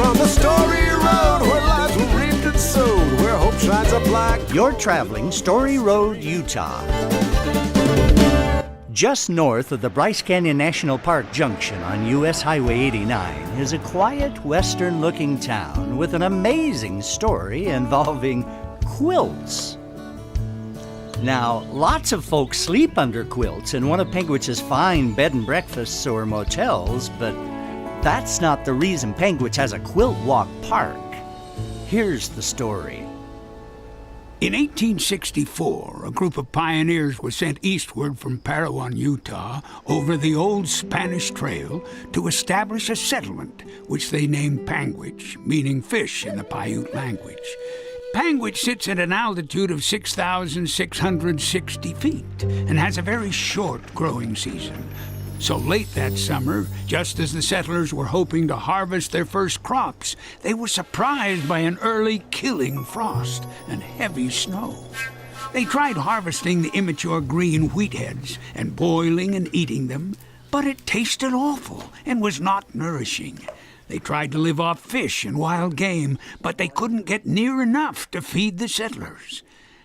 on the story road where lives were reaped and sowed, where hope shines up like... You're traveling Story Road, Utah. Just north of the Bryce Canyon National Park junction on US Highway 89 is a quiet, western-looking town with an amazing story involving quilts. Now, lots of folks sleep under quilts in one of Panguitch's fine bed and breakfasts or motels, but that's not the reason Panguitch has a Quilt Walk park. Here's the story. In 1864, a group of pioneers was sent eastward from Parowan, Utah, over the old Spanish Trail to establish a settlement, which they named Panguitch, meaning fish in the Paiute language. Panguitch sits at an altitude of 6,660 feet and has a very short growing season. So late that summer, just as the settlers were hoping to harvest their first crops, they were surprised by an early killing frost and heavy snow. They tried harvesting the immature green wheat heads and boiling and eating them, but it tasted awful and was not nourishing. They tried to live off fish and wild game, but they couldn't get near enough to feed the settlers.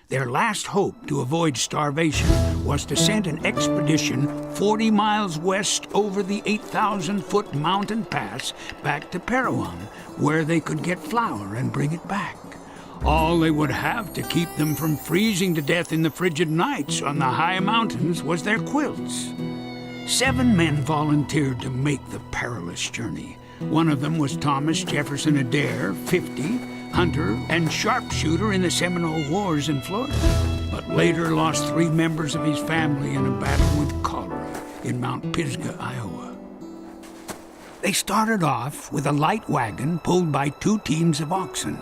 Their last hope to avoid starvation was to send an expedition 40 miles west over the 8,000-foot mountain pass back to Parowan, where they could get flour and bring it back. All they would have to keep them from freezing to death in the frigid nights on the high mountains was their quilts. 7 men volunteered to make the perilous journey. One of them was Thomas Jefferson Adair, 50, hunter and sharpshooter in the Seminole Wars in Florida, but later lost 3 members of his family in a battle with cholera in Mount Pisgah, Iowa. They started off with a light wagon pulled by 2 teams of oxen,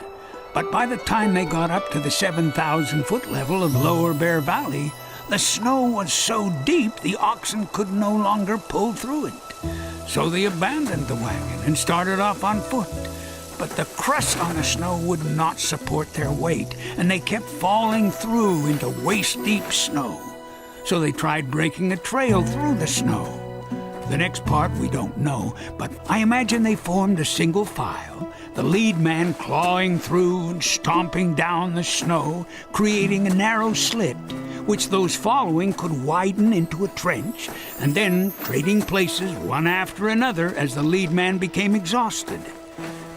but by the time they got up to the 7,000-foot level of Lower Bear Valley, the snow was so deep the oxen could no longer pull through it. So they abandoned the wagon and started off on foot. But the crust on the snow would not support their weight, and they kept falling through into waist-deep snow. So they tried breaking a trail through the snow. The next part we don't know, but I imagine they formed a single file, the lead man clawing through and stomping down the snow, creating a narrow slit, which those following could widen into a trench, and then trading places one after another as the lead man became exhausted.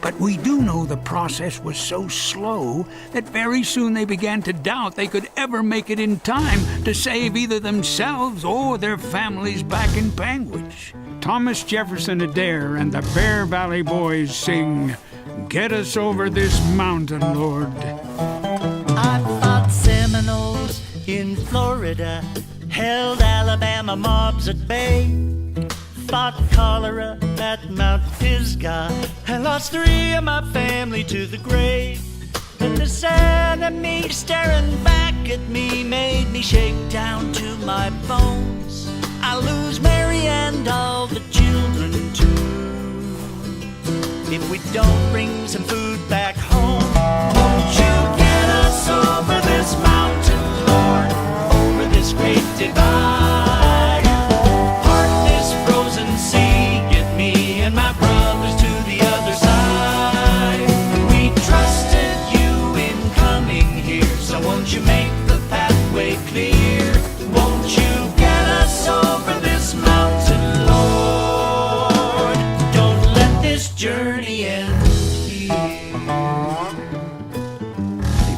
But we do know the process was so slow that very soon they began to doubt they could ever make it in time to save either themselves or their families back in Panguitch. Thomas Jefferson Adair and the Bear Valley Boys sing, "Get us over this mountain, Lord." I fought Seminoles in Florida, held Alabama mobs at bay, fought cholera at Mount Pisgah, and lost 3 of my family to the grave. But the sound of me staring back at me made me shake down to my bones. I lose Mary and all the children too. If we don't bring some food back home, won't you get us over this mountain, Lord, over this great divide?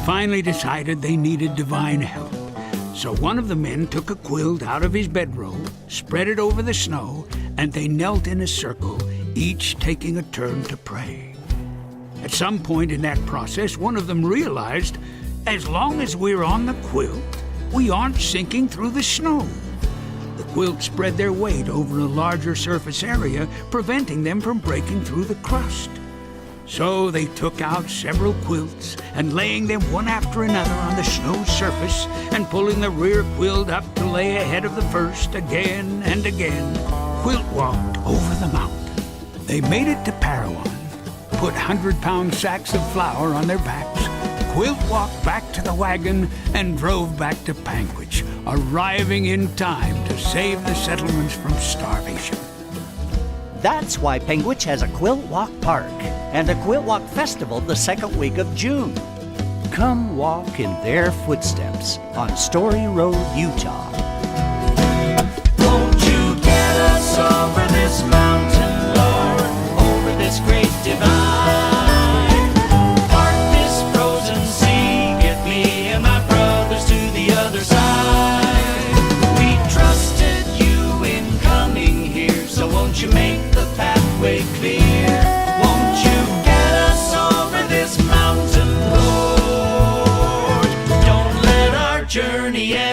Finally decided they needed divine help. So one of the men took a quilt out of his bedroll, spread it over the snow, and they knelt in a circle, each taking a turn to pray. At some point in that process, one of them realized, as long as we're on the quilt, we aren't sinking through the snow. The quilt spread their weight over a larger surface area, preventing them from breaking through the crust. So they took out several quilts and laying them one after another on the snow surface and pulling the rear quilt up to lay ahead of the first again and again, Quilt walked over the mountain. They made it to Parowan, put 100-pound sacks of flour on their backs, Quilt walked back to the wagon and drove back to Panguitch, arriving in time to save the settlements from starvation. That's why Panguitch has a Quilt Walk Park and a Quilt Walk Festival the second week of June. Come walk in their footsteps on Story Road, Utah. Won't you get us over this mountain, Lord, over this great divide? Part this frozen sea, get me and my brothers to the other side. We trusted you in coming here, so won't you make the pathway clear? Won't you get us over this mountain, Lord? Don't let our journey end.